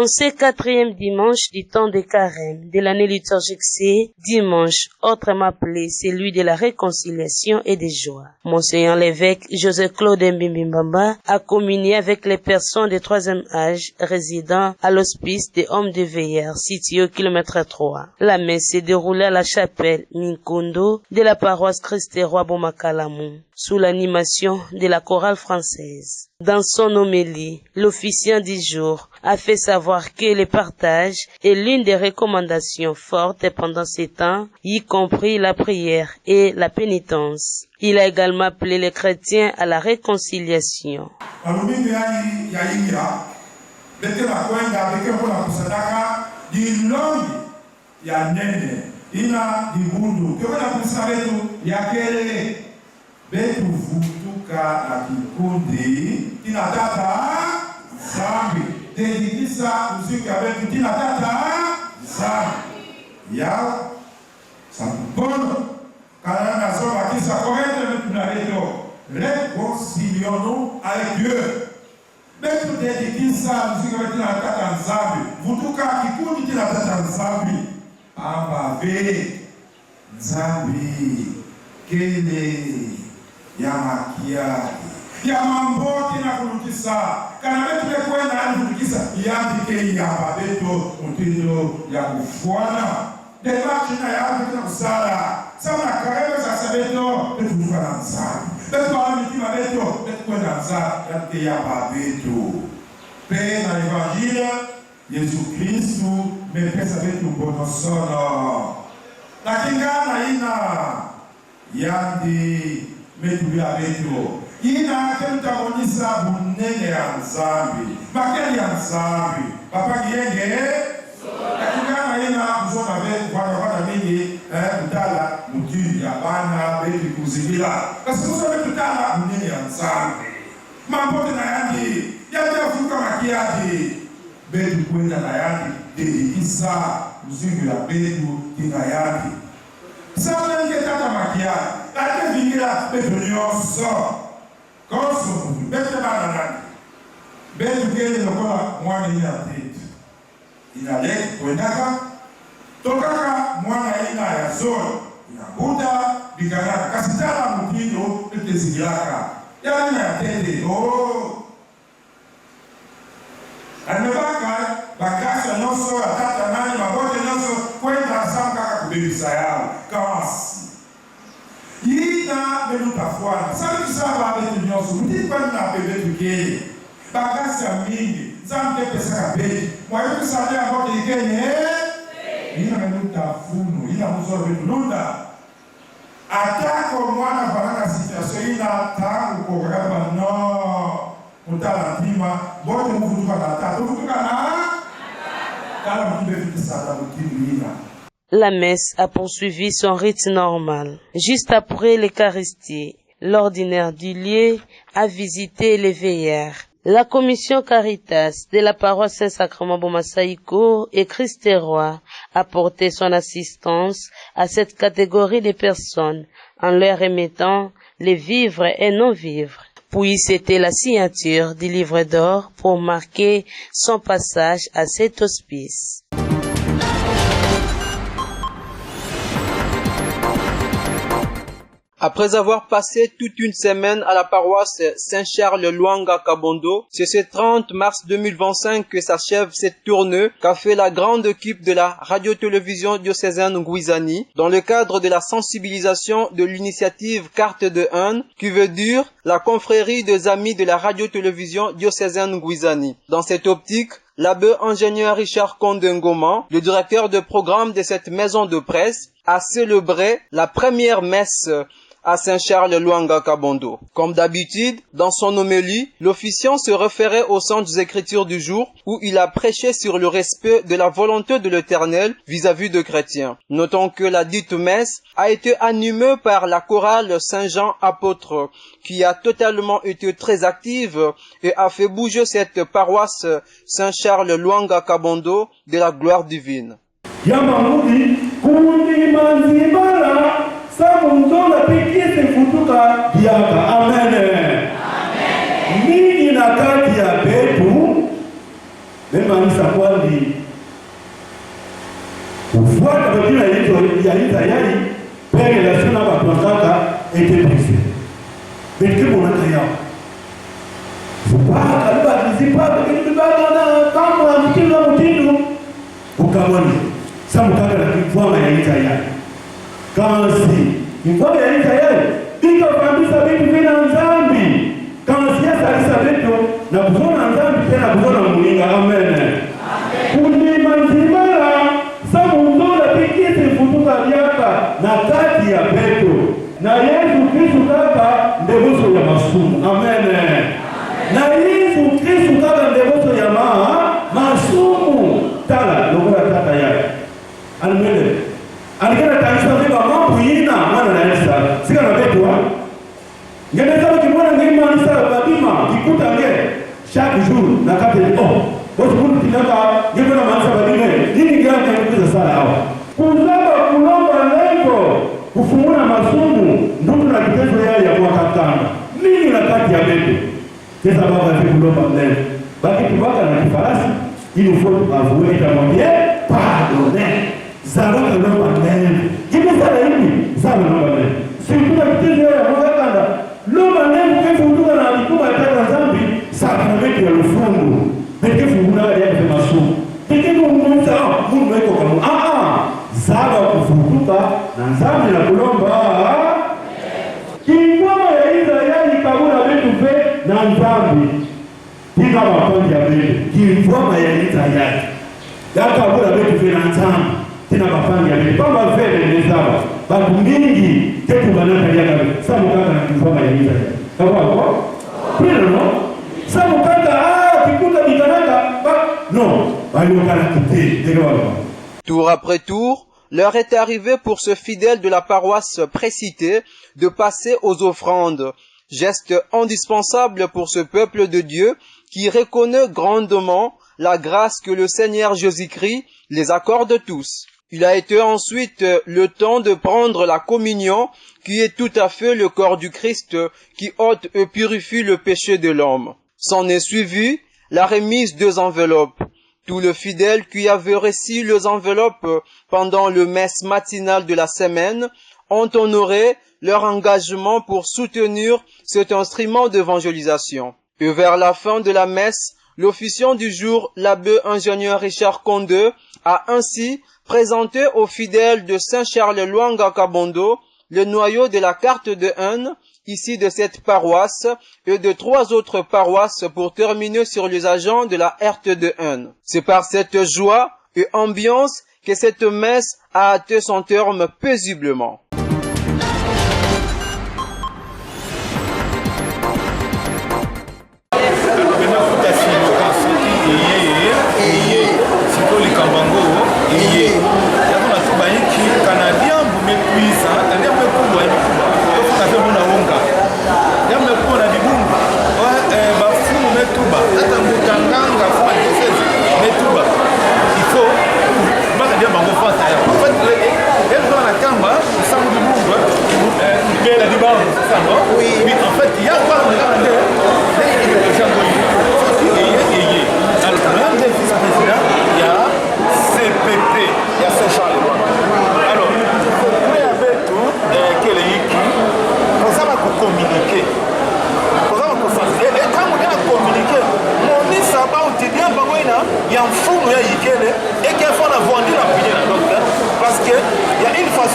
En ce 4e dimanche du temps de carême de l'année liturgique C, dimanche autrement appelé celui de la réconciliation et des joies, Monseigneur l'évêque José-Claude Mbimbamba a communié avec les personnes de 3e âge résidant à l'hospice des hommes de veillère situé au kilomètre 3. La messe s'est déroulée à la chapelle Minkondo de la paroisse Christ-Roi Bomakalamu sous l'animation de la chorale française. Dans son homélie, l'officiant du jour a fait savoir que le partage est l'une des recommandations fortes pendant ces temps, y compris la prière et la pénitence. Il a également appelé les chrétiens à la réconciliation. Betu vutuka na kikundi tinatata zambi dedikisa muziki ya betu tinatata zambi ya sambono kana na soma kisa correct betu na leto réconcilions-nous avec Dieu. Betu dedikisa muziki ya betu tinatata zambi vutuka kikundi tinatata zambi amba ve zambi kele ya makiadi ya mambote na kulukisa kana betu lekwenda ya kulukisa yandike ya babeto mutindo ya kufuana debati na ya betu kusala sama karebe za sabeto betu kufuana msala betu wala mitima beto betu kwenda msala yandike ya babeto pe na evangile Yesu Kristu mepesa betu mbono sono lakini gana ina yandi metulia betu ina kemtamonisa bunene ya nzambi makeli ya nzambi papa kiyenge kakingana ina mzoma betu kwa mingi kutala mutindi ya bana betu kuzibila kasi kusome kutala bunene ya nzambi mambote na yandi yandi afuka makiadi betu kwenda na yandi dedikisa mzingu ya betu kina yandi sama nge tata makiadi ate vingira betu nyonso konso betu banana betu kele lokola mwana ina tete inale kwendaka tokaka mwana ina ya zone inabuda bikana kasitala mutindo etezigilaka yana ya tete anebaka bakasa nyonso atata nani mabote nyonso kwenda samkaka kubebisa yao kawasi Ina beluta fwana. Sabe que sabe betu nyonso. Muti kwani na betu kele. Bagasi ya mingi. Zambe pesa kabeli. Mwayo kusale abote ikenye. Ina beluta funu. Ina muzoro betu lunda. Atako mwana banana situation ina tangu kogaba no. Mutala ntima. Bote mufutuka na tatu. Mufutuka na. Kala mkibe vitu sada mutimu ina. La messe a poursuivi son rite normal. Juste après l'Eucharistie, l'ordinaire du lieu a visité les veillères. La commission Caritas de la paroisse Saint-Sacrement Bomasaïko et Christ-Roi a porté son assistance à cette catégorie de personnes en leur remettant les vivres et non-vivres. Puis c'était la signature du livre d'or pour marquer son passage à cet hospice. Après avoir passé toute une semaine à la paroisse Saint-Charles-Luanga-Kabondo, c'est ce 30 mars 2025 que s'achève cette tournée qu'a fait la grande équipe de la radio-télévision diocésaine Ngwizani dans le cadre de la sensibilisation de l'initiative Carte de Un, qui veut dire la confrérie des amis de la radio-télévision diocésaine Ngwizani. Dans cette optique, l'abbé ingénieur Richard Kondengoma, le directeur de programme de cette maison de presse, a célébré la première messe à Saint-Charles-Luanga-Kabondo. Comme d'habitude, dans son homélie, l'officiant se référait aux saintes écritures du jour où il a prêché sur le respect de la volonté de l'Éternel vis-à-vis des chrétiens. Notons que la dite messe a été animée par la chorale Saint-Jean Apôtre, qui a totalement été très active et a fait bouger cette paroisse Saint-Charles-Luanga-Kabondo de la gloire divine. Amen. Nini na kati ya betu membanisa kwandi kufuata majina ya Israeli pele la suna batwangaka était brisé. Belke monaka yao zipaka liba zipaka kilibaka na kama mtindo ukamwani samukaka na kifwama ya Israeli kansi kifwama ya Israeli bika kabisa vitu vina nzambi kansi ya salisa vitu na kuzona nzambi tena kuzona mulinga. Amen. Kulima nzimara samundola pikisi futuka vyaka na kati ya Petro na Yesu Kristo kaka ndebuso ya masumu. Amen. Na Yesu Kristo kaka ndebuso ya masumu tala lokola tata yake alimwele alikana kanisa viba mambo yina mwana na Yesu sika na Petro ngene sababu kimwana ngima anisa babima kikuta nge chaque jour na kati watu mundu kinaka ngine na maana badime nini gani kukuza sala hawa kuzaba kulomba lengo kufungua masumu ndugu na kitezo yale ya mwaka tano nini na kati ya Petro sasa baba kulomba lengo baki tubaka na kifarasi ili foto avue itamwambie pardonner zaba kulomba lengo hivi sala hivi zaba kulomba lengo si kuna kitezo yale ya mwaka tano lomba lengo kwa kufunga na alikuwa ataka dhambi sakramenti ya ufungu peke funguna ya masumu peke kumunza mungu weko kama zaba kufukuka na nzambi na kulomba kingoma ya Israeli kabula vitu ve na nzambi pinga mapondi ya vitu kingoma ya Israeli yakabula vitu ve na nzambi tena mapondi ya vitu kama vile ni zaba babu mingi tetu banaka yaka samu kaka na kingoma ya Israeli kwa pilo no samu kaka kikuta bikanaka non. Tour après tour, l'heure est arrivée pour ce fidèle de la paroisse précitée de passer aux offrandes, geste indispensable pour ce peuple de Dieu qui reconnaît grandement la grâce que le Seigneur Jésus-Christ les accorde tous. Il a été ensuite le temps de prendre la communion qui est tout à fait le corps du Christ qui ôte et purifie le péché de l'homme. S'en est suivi la remise des enveloppes. Tous les fidèles qui avaient reçu les enveloppes pendant le messe matinale de la semaine ont honoré leur engagement pour soutenir cet instrument d'évangélisation. Et vers la fin de la messe, l'officiant du jour, l'abbé ingénieur Richard Condé, a ainsi présenté aux fidèles de Saint-Charles-Luanga Kabondo le noyau de la carte de haine ici de cette paroisse et de 3 autres paroisses pour terminer sur les agents de la RT de haine. C'est par cette joie et ambiance que cette messe a atteint son terme paisiblement.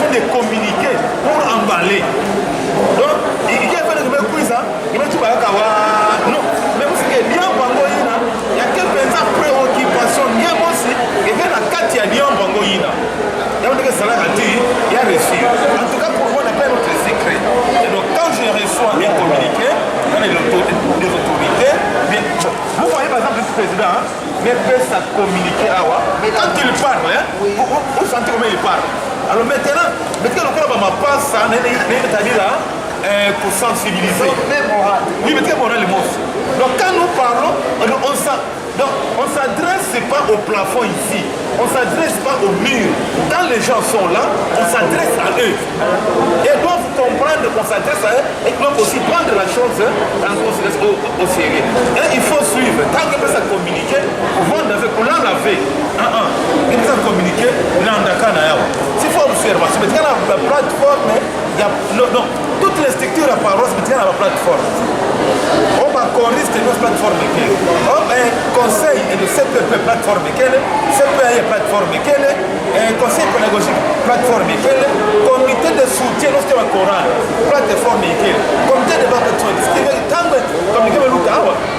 De communiquer pour emballer. Donc, il y a fait le quiz, il m'a dit non, mais vous savez, il y a quelques préoccupations, il y a aussi, il y a la carte, il y a Bangoïna. Il y a un salaire à dire, il y a reçu. En tout cas, pour moi, on n'a pas notre secret. Et donc, quand je reçois un communiqué, dans les autorités, bien, vous voyez par exemple le président, mais peut ça communiquer à moi. Quand il parle, vous sentez comment il parle. Alors maintenant, on passe à pour sensibiliser. Oui, mais quel moral les mots. Donc quand nous parlons, on s'adresse pas au plafond ici, on ne s'adresse pas au mur. Quand les gens sont là, on s'adresse à eux. Et donc vous comprendre, concentrer ça, et donc aussi prendre la chose en considération au sérieux. Et il faut suivre. Tant que ça communique, pour l'enlever. Il faut communiquer, s'il faut observation, mais dans la plateforme, il y a toutes les structures à paroisse, mais dans la plateforme. On va corriger notre plateforme. On a un conseil de cette plateforme, CPAI plateforme, conseil pédagogique plateforme, comité de soutien lorsqu'il y a un Coran, plateforme, comité de plateforme.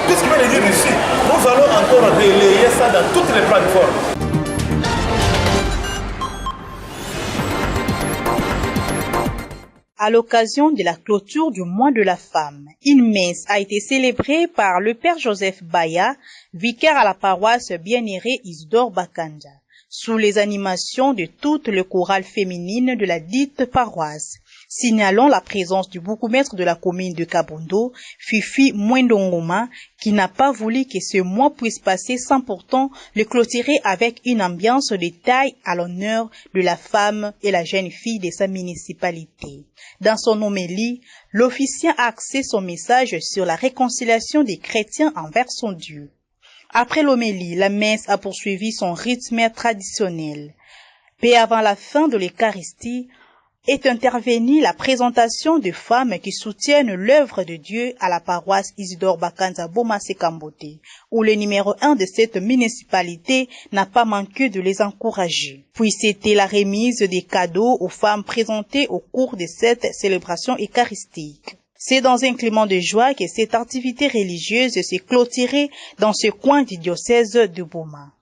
Tout ce qui veut dire ici, nous allons encore relayer ça dans toutes les plateformes. À l'occasion de la clôture du mois de la femme, une messe a été célébrée par le père Joseph Baya, vicaire à la paroisse Bien-Aimé Isidore Bakanja, sous les animations de toutes les chorales féminines de la dite paroisse. Signalons la présence du bourgmestre de la commune de Kabondo, Fifi Mwendongoma, qui n'a pas voulu que ce mois puisse passer sans pourtant le clôturer avec une ambiance de taille à l'honneur de la femme et la jeune fille de sa municipalité. Dans son homélie, l'officiant a axé son message sur la réconciliation des chrétiens envers son Dieu. Après l'homélie, la messe a poursuivi son rythme traditionnel. Peu avant la fin de l'Eucharistie, est intervenue la présentation de femmes qui soutiennent l'œuvre de Dieu à la paroisse Isidore Bakanza Bomase Kambote, où le numéro 1 de cette municipalité n'a pas manqué de les encourager. Puis c'était la remise des cadeaux aux femmes présentées au cours de cette célébration eucharistique. C'est dans un climat de joie que cette activité religieuse s'est clôturée dans ce coin du diocèse de Boma.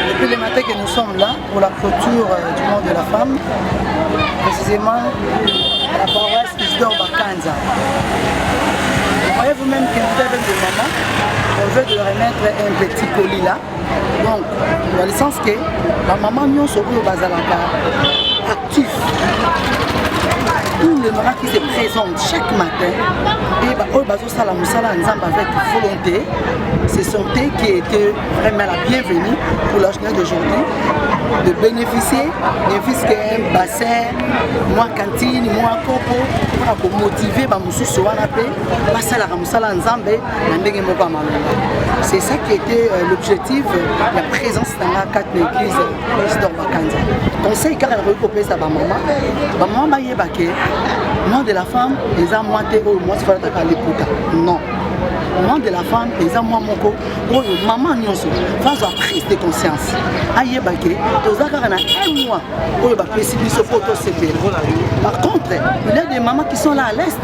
Depuis le matin que nous sommes là pour la clôture du mois de la femme, précisément à la paroisse Isidore Bakanza. Vous voyez vous-même que nous avec des mamans, on veut de leur remettre un petit colis là. Donc, dans le sens que la maman nous sommes au Bazalaka actif. Tous les mamans qui se présentent chaque matin et avec volonté, c'est son thé qui était vraiment la bienvenue pour la journée d'aujourd'hui, de bénéficier d'un fils qu'un bassin, moi cantine, moi copo, pour motiver c'est ça qui était l'objectif, la présence dans la 4 églises Isidore Bakanza. Conseil car elle recopie sa maman, maman moi de la femme, les amants moi c'est pas l'écoute. Non. Au moment de la femme, les amants moko, maman nyonso, phase de prise de conscience. Aïe baké, aux agarres un mois, par contre, il y a des mamans qui sont là à l'est,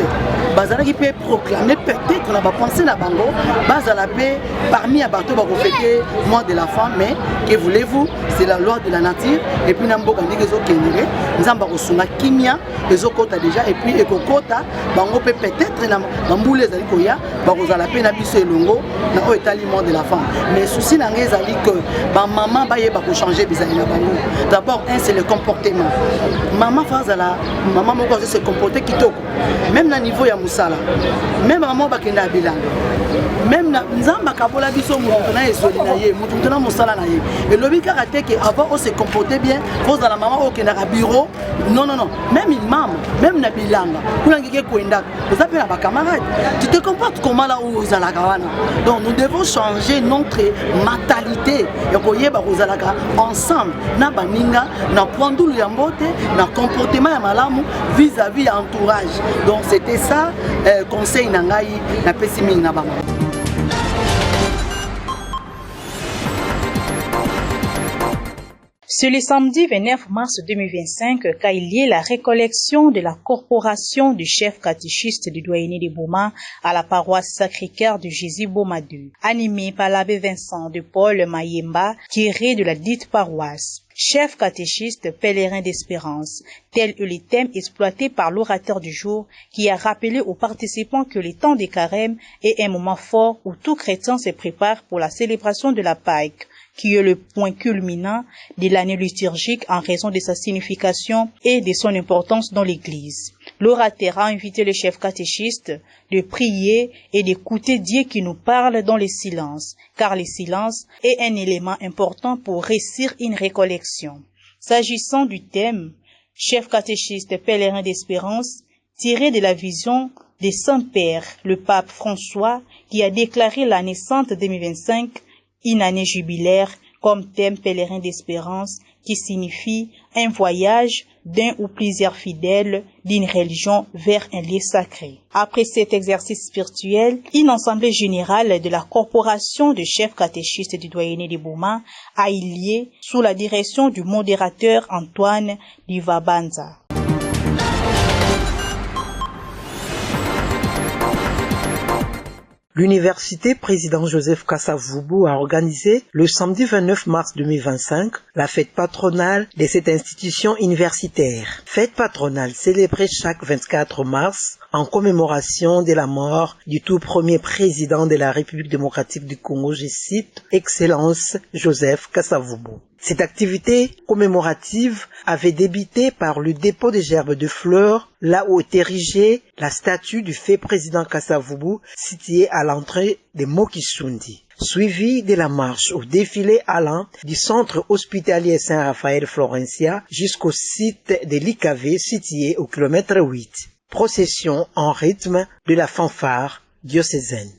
Bazala qui peut proclamer peut-être qu'on a pensé la bango, Bazala paix parmi à bateau va fêter mois de la femme, mais que voulez-vous, c'est la loi de la nature, et puis Nambo Gandhi les autres Kénéré, Nzamba Rosuna Kimia, les autres quotas déjà, et puis Ekokota, Bango peut peut-être Namboule les Alikoya, Barozala paix Nabiso Longo, na étalement de la femme. Mais souci n'a rien à dire que maman va changer bizarre la bango. D'abord, c'est le comportement. Maman Fazala, maman moko se comporter kitoko. Même na niveau ya musala. Même maman bakenda bilanga. Même na nzamba kabola biso mutu na esoli na ye, mutu na musala na ye. Et lobi karaté que avant on se comporter bien, pose dans la maman au kenda bureau. Non. Même imam, même na bilanga. Kulangike kwenda. Vous appelez la camarade. Tu te comportes comment là où vous allez. Donc nous devons changer notre mentalité. Ensemble, na baninga, na poindou yambote, na comportement ya malamu vis-à-vis de l'entourage. Donc c'était ça, conseil nangai na pesimi na bango. C'est le samedi 29 mars 2025 qu'a eu lieu la récollection de la corporation du chef catéchiste du doyenné de Boma à la paroisse Sacré-Cœur de Jésus Boma 2, animé par l'abbé Vincent de Paul Mayemba, curé de la dite paroisse. Chef catéchiste, pèlerin d'espérance, tel est le thème exploité par l'orateur du jour qui a rappelé aux participants que le temps des carême est un moment fort où tout chrétien se prépare pour la célébration de la Pâque, qui est le point culminant de l'année liturgique en raison de sa signification et de son importance dans l'Église. L'orateur a invité le chef catéchiste de prier et d'écouter Dieu qui nous parle dans le silence, car le silence est un élément important pour réussir une récollection. S'agissant du thème, chef catéchiste pèlerin d'espérance, tiré de la vision de Saint-Père, le pape François, qui a déclaré l'année sainte 2025 une année jubilaire comme thème pèlerin d'espérance, qui signifie un voyage d'un ou plusieurs fidèles d'une religion vers un lieu sacré. Après cet exercice spirituel, une assemblée générale de la corporation de chefs catéchistes du doyenné de Bouma a eu lieu sous la direction du modérateur Antoine Divabanza. L'université président Joseph Kasavubu a organisé le samedi 29 mars 2025 la fête patronale de cette institution universitaire. Fête patronale célébrée chaque 24 mars en commémoration de la mort du tout premier président de la République démocratique du Congo, je cite, Excellence Joseph Kasavubu. Cette activité commémorative avait débuté par le dépôt de gerbes de fleurs, là où est érigée la statue du fait président Kasavubu, située à l'entrée de Mokisundi, suivi de la marche au défilé allant du centre hospitalier Saint-Raphaël Florencia jusqu'au site de l'IKV situé au kilomètre 8. Procession en rythme de la fanfare diocésaine.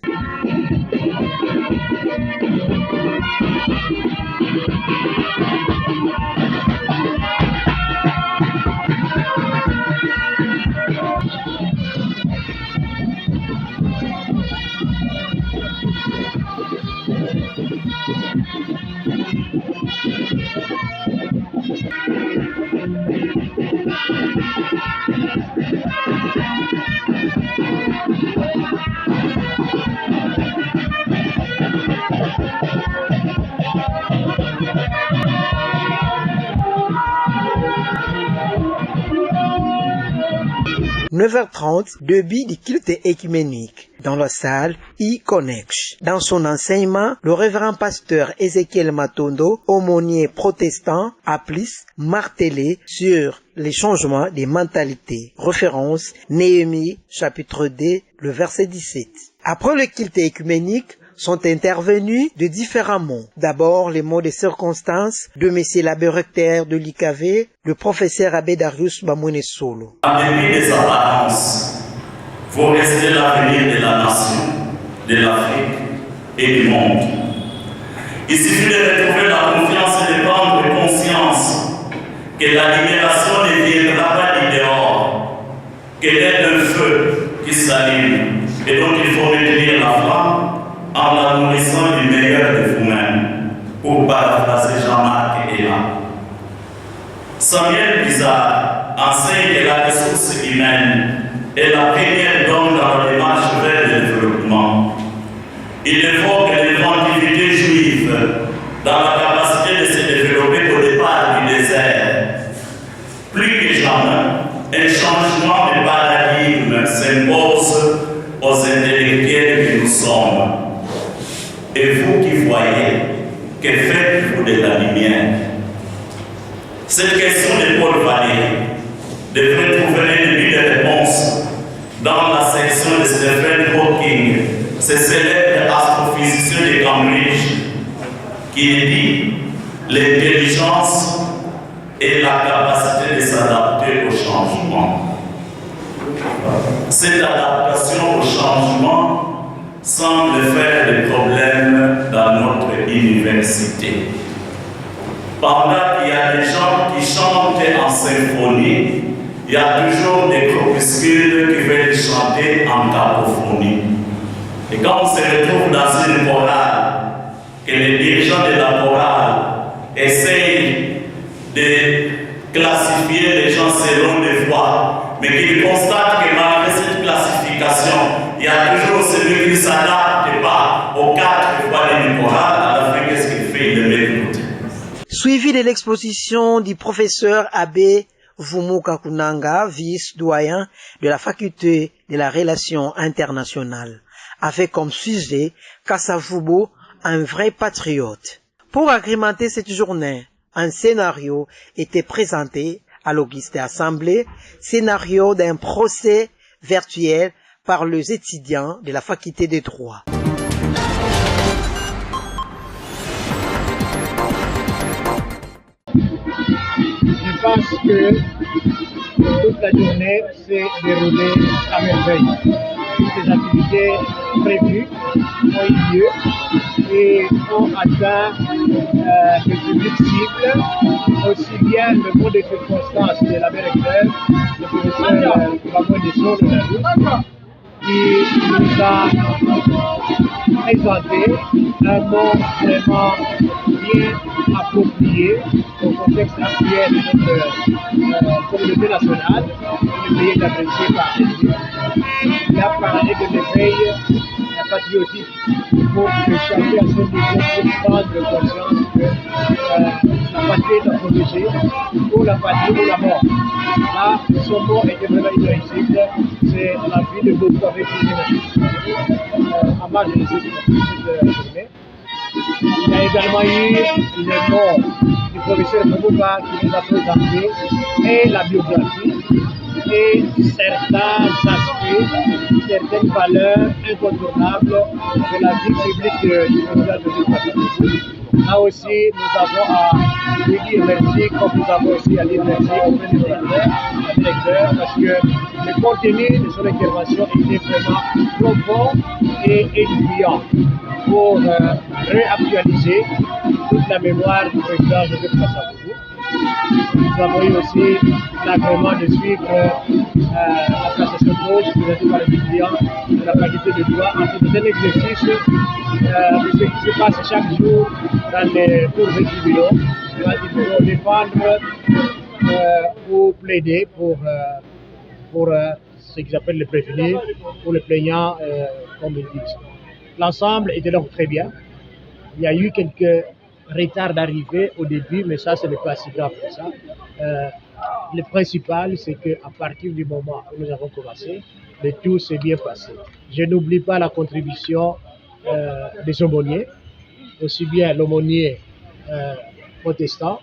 « 9h30, début du culte écuménique dans la salle e-Connex. Dans son enseignement, le révérend pasteur Ézéchiel Matondo, aumônier protestant, a plus martelé sur les changements des mentalités. Référence Néhémie, chapitre 2, le verset 17. Après le culte écuménique, sont intervenus de différents mots. D'abord, les mots de circonstance de M. l'abbé recteur de l'IKV, le professeur abbé Darius Bamouné Solo. En dépit des apparences, vous restez l'avenir de la nation, de l'Afrique et du monde. Il suffit de retrouver la confiance et de prendre conscience que la libération ne viendra pas du dehors, qu'elle est un feu qui s'allume et donc il faut maintenir la flamme en la nourrissant du meilleur de vous-même, pour paraphraser Jean-Marc Héla. Samuel Bizarre enseigne que la ressource humaine est la première donne dans la démarche vers le développement. Il évoque l'inventivité juive dans la capacité de se développer au départ du désert. Plus que jamais, un changement de paradigme s'impose aux intellectuels que nous sommes. Et vous qui voyez, que faites-vous de la lumière? Cette question de Paul Valéry devrait trouver une début de réponse dans la section de Stephen Hawking, ce célèbre astrophysicien de Cambridge, qui dit « L'intelligence est la capacité de s'adapter au changement ». Cette adaptation au changement semble faire des problèmes dans notre université. Pendant qu'il y a des gens qui chantent en symphonie, il y a toujours des groupuscules qui veulent chanter en cacophonie. Et quand on se retrouve dans une chorale, que les dirigeants de la chorale essayent de classifier les gens selon les voix, mais qu'ils constatent que malgré cette classification, il y a toujours celui qui ne s'adapte pas aux 4 voix d'une chorale. À la fin, qu'est-ce qu'il fait? Il l'écoute. Suivi de l'exposition du professeur Abbé Vumuka Kunanga, vice-doyen de la faculté de la relation internationale, avec comme sujet Kasavubu, un vrai patriote. Pour agrémenter cette journée, un scénario était présenté à l'Auguste Assemblée, scénario d'un procès virtuel par les étudiants de la faculté des droits. Je pense que toute la journée s'est déroulée à merveille. Toutes les activités prévues ont eu lieu et ont atteint le public cible, aussi bien le mode de circonstance de la recteur, le professeur Bamoué Desso de la rue, qui nous a présenté un mot vraiment bien approprié au contexte actuel de notre communauté nationale, le pays est apprécié par les yeux. Il a parlé de l'éveil patriotique pour que chacun à son niveau puisse prendre conscience que la patrie est à protéger, ou la patrie ou la mort. Là, son mot était vraiment inadmissible, c'est la vie de beaucoup avec les en marge de cette journée. Il y a également eu une mort du professeur Mouba qui nous a présenté et la biographie et certains aspects, certaines valeurs incontournables de la vie publique du président de Joseph. Là aussi, nous avons à lui dire merci, comme nous avons aussi à dire merci au président directeur, parce que le contenu de son intervention était vraiment profond et édifiant pour réactualiser toute la mémoire du président Joseph Kasavubu. Nous avons eu aussi l'agrément de suivre la cassation de cause présentée par les étudiants de la faculté de droit en fait un exercice de ce qui se passe chaque jour dans les cours de tribunaux. Ils vont défendre ou plaider pour ce qu'ils appellent les prévenus ou les plaignants, comme ils disent. L'ensemble était donc très bien. Il y a eu quelques retards d'arrivée au début, mais ça, ce n'est pas si grave que ça. Le principal, c'est qu'à partir du moment où nous avons commencé, le tout s'est bien passé. Je n'oublie pas la contribution des aumôniers, aussi bien l'aumônier protestant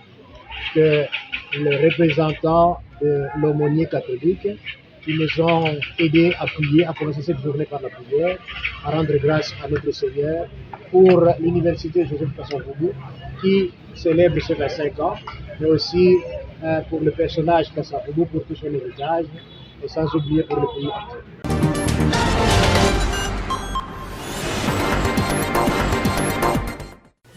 que le représentant de l'aumônier catholique, qui nous ont aidés à prier, à commencer cette journée par la prière, à rendre grâce à notre Seigneur pour l'université Joseph Kasavubu qui célèbre ses 25 ans, mais aussi pour le personnage Kasavubu pour tout son héritage, et sans oublier pour le pays entier.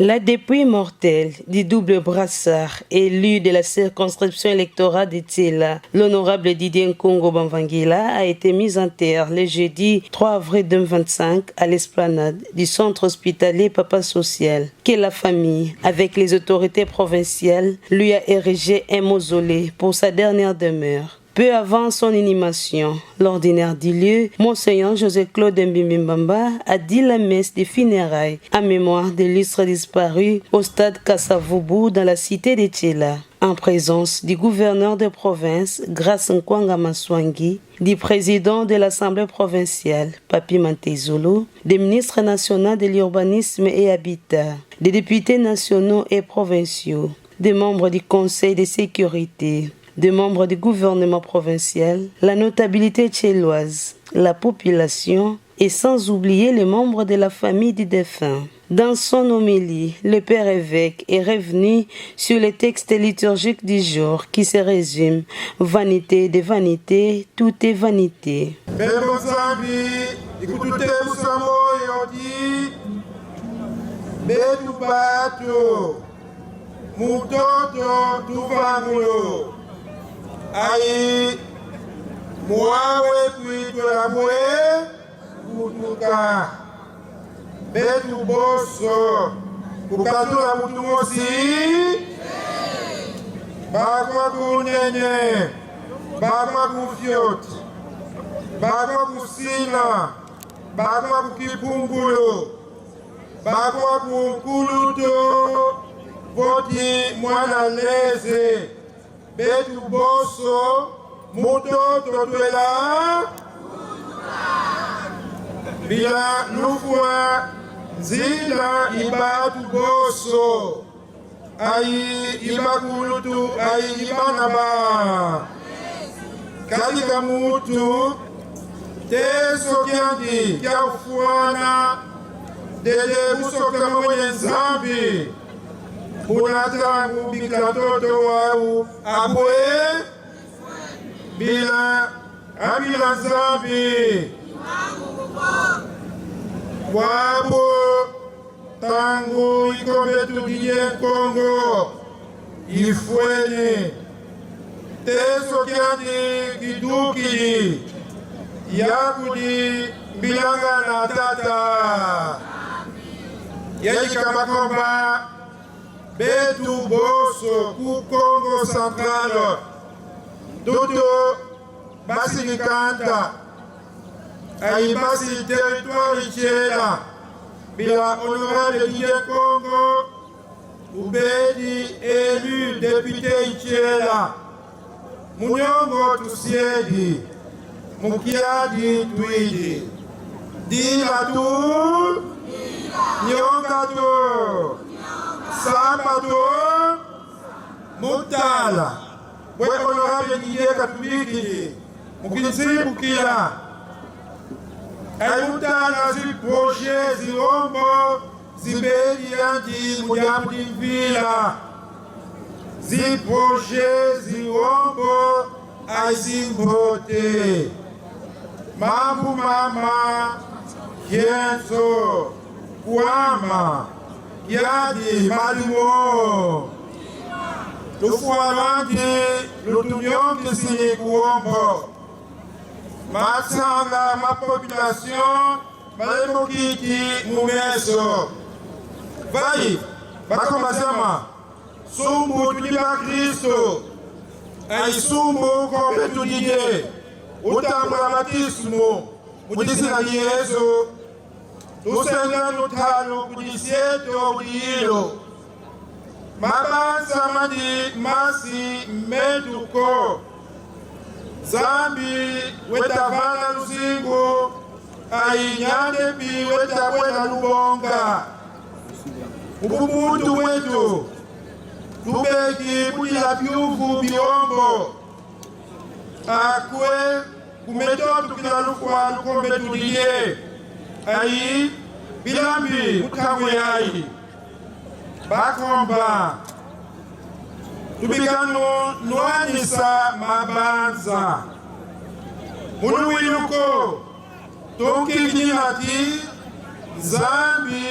La dépouille mortelle du double brassard élu de la circonscription électorale de Tila, l'honorable Didier Nkongo Bamvangila, a été mise en terre le jeudi 3 avril 2025 à l'esplanade du centre hospitalier Papa Social, que la famille, avec les autorités provinciales, lui a érigé un mausolée pour sa dernière demeure. Peu avant son inhumation, l'ordinaire du lieu, Monseigneur Joseph-Claude Mbimbimba a dit la messe des funérailles en mémoire des illustres disparus au stade Kasavubu dans la cité de Tchela, en présence du gouverneur de province, Grace Nkwanga Maswangi, du président de l'Assemblée provinciale, Papi Mantezolo, des ministres nationaux de l'urbanisme et habitat, des députés nationaux et provinciaux, des membres du Conseil de sécurité, des membres du gouvernement provincial, la notabilité tchéloise, la population et sans oublier les membres de la famille du défunt. Dans son homélie, le père évêque est revenu sur le texte liturgique du jour qui se résume « Vanité de vanité, tout est vanité ». Ayi mwawe kuitwela mwe kutuka betu boso kukatula mutu mosi bakwa kunyenye bakwa kufyoti bakwa kusila bakwa kukipungulu bakwa kunkuluto voti mwana leze betu boso mutoto twela bila lufwa nzila ibatu boso ai ibakulutu ai ibanaba kalika mutu teso kyandi kyafuana dede busoka mwenye nzambi unatangu bikila toto wau aboe bila abila nzambi wabo tangu ikombe tudie Kongo ifweni teso kyandi kiduki yakudi bilanga na tata yajikamakomba betu boso ku Kongo Central tuto basi nikanta ai basi territoire chela bila honorable de Congo ubedi élu député chela munyongo tusiedi mukiadi twidi dila tu nyonga tu samba tu mutala we honorable de katubiki mukisibu kila ayutala ziproje zirombo zibeli yanji mujamudi mvila ziproje zirombo azimbote mambu mama yenso kuama yadi malimo lufualandi lutunyonge sini kuombo masanga ma population malemo kiti mumeso vai bakomasema sumbu tuliba Kristo ai sumbu kombe tudije utambula batismo mudisina Yesu tusenga nutalo kudisieto ulilo mabansa madi masi meduko zambi wetavana luzingu ainyande bi wetawena lubonga ubumutu wetu tubeki kudila byuvu byombo akwe kumetotu kila lukwa lukombe tuliye ai bilambi mutawe ai bakomba tubikano nwanisa mabanza munu winuko tonkikihati zambi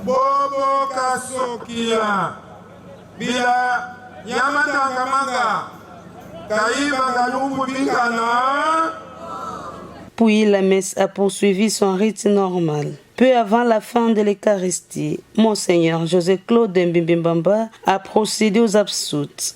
bobo kasokila bila nyamatangamanga kaiba galumbu bikana. Puis la messe a poursuivi son rite normal. Peu avant la fin de l'Eucharistie, Monseigneur José-Claude Mbimbamba a procédé aux absoutes.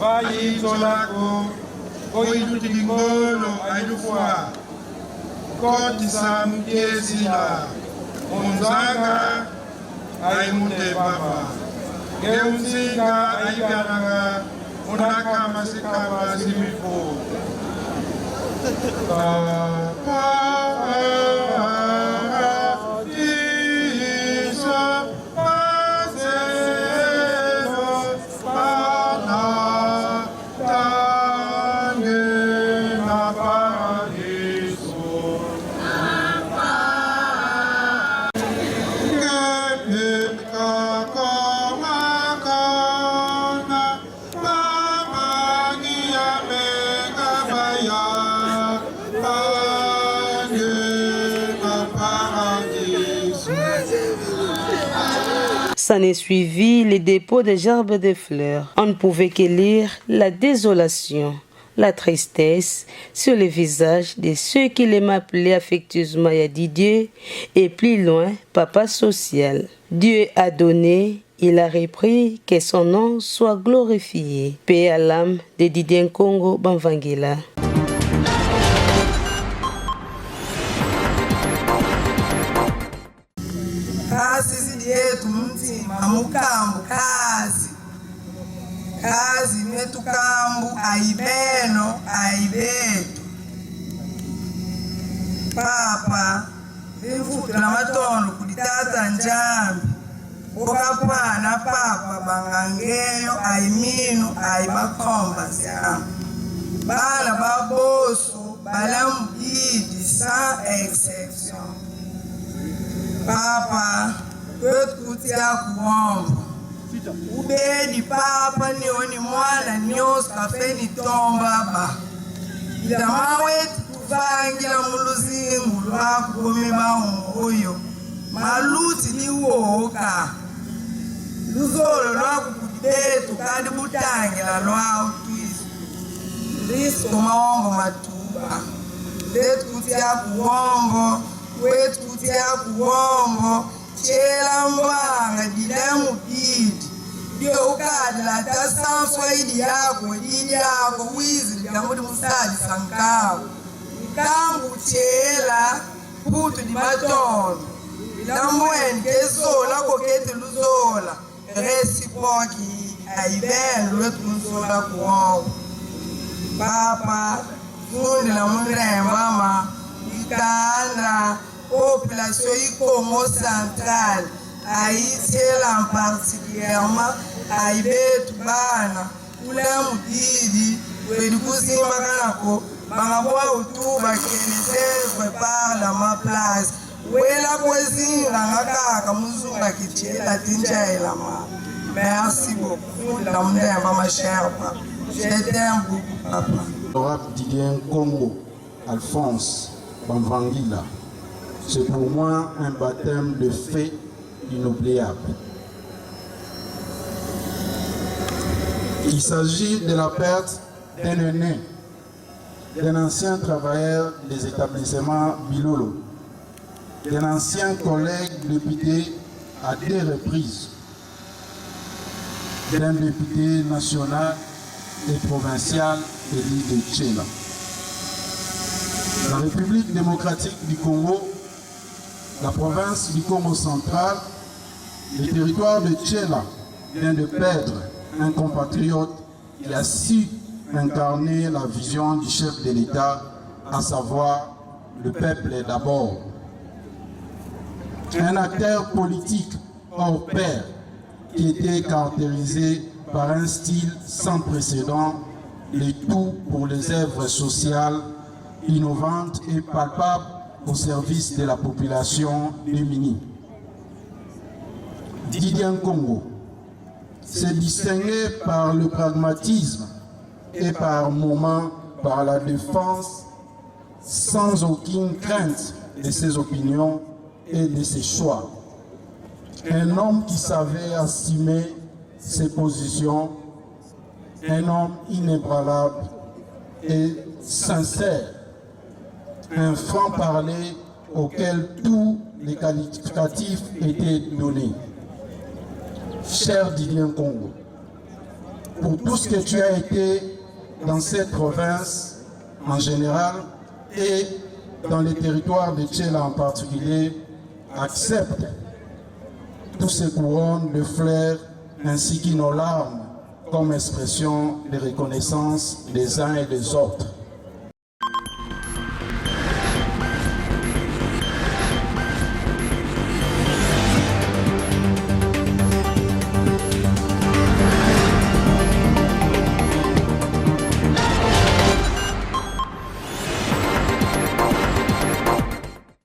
Vai izolako, oiduti ngolo aidufwa, koti samkezila, onzanga aimute baba, geunzinga aiganaga, onaka masikaba zimifu. S'en est suivi les dépôts des gerbes de fleurs. On ne pouvait que lire la désolation, la tristesse sur les visages de ceux qui l'aimaient appeler affectueusement Yadi Dieu et plus loin Papa Social. Dieu a donné, il a repris, que son nom soit glorifié. Paix à l'âme de Didier Nkongo Banvangila. kazi metu kambu aibeno aibetu papa vimvutula matondo kulitata njambi ukapana papa bangangeyo aiminu aibakomba zyambi bana baboso balamubidi sans exception papa kwekutia kuomba ubedi papa nioni mwana nyosi kafeni tomba ba ilama wetu kuvangila muluzingu lwakugome baoyo maluti ni woka luzolo lwakukudetu kandi butangila lwawu Kristo maombo matuba letu kutia kuombo wetu kutia kuombo chela mbanga didamu pidi ndio ukadila tasanswa idi yako wizi likamudi musali sankawo ikambu chela putu di matondo ilamweni kezola koketi luzola resipoki aibenu lwetu luzola kuombo papa fundi la muremba ma ikanda population ikomo central aitiela en particulièrement aibetu bana ula mudidi wedi kuzimba kanako bangaboa utuba kelezezwe parla ma place wela kwezinga ngakaka muzunga kichela tinjaela ma merci beaucoup la muremba ma chère papa. Je t'aime beaucoup, papa. Honorable Didier Congo, Alphonse Bamvangila, c'est pour moi un baptême de fait inoubliable. Il s'agit de la perte d'un aîné, d'un ancien travailleur des établissements Bilolo, d'un ancien collègue député à 2 reprises, d'un député national et provincial de l'île de Tchela. La République démocratique du Congo, la province du Congo central, le territoire de Tchela vient de perdre un compatriote qui a su incarner la vision du chef de l'État, à savoir le peuple d'abord. Un acteur politique hors pair qui était caractérisé par un style sans précédent, le tout pour les œuvres sociales innovantes et palpables au service de la population démunie. Didier Congo s'est distingué par le pragmatisme et par moments par la défense sans aucune crainte de ses opinions et de ses choix. Un homme qui savait assumer ses positions, un homme inébranlable et sincère, un franc-parler auquel tous les qualificatifs étaient donnés. Cher Didier Congo, pour tout ce que tu as été dans cette province en général et dans les territoires de Tchela en particulier, accepte tous ces couronnes de fleurs ainsi que nos larmes comme expression de reconnaissance des uns et des autres.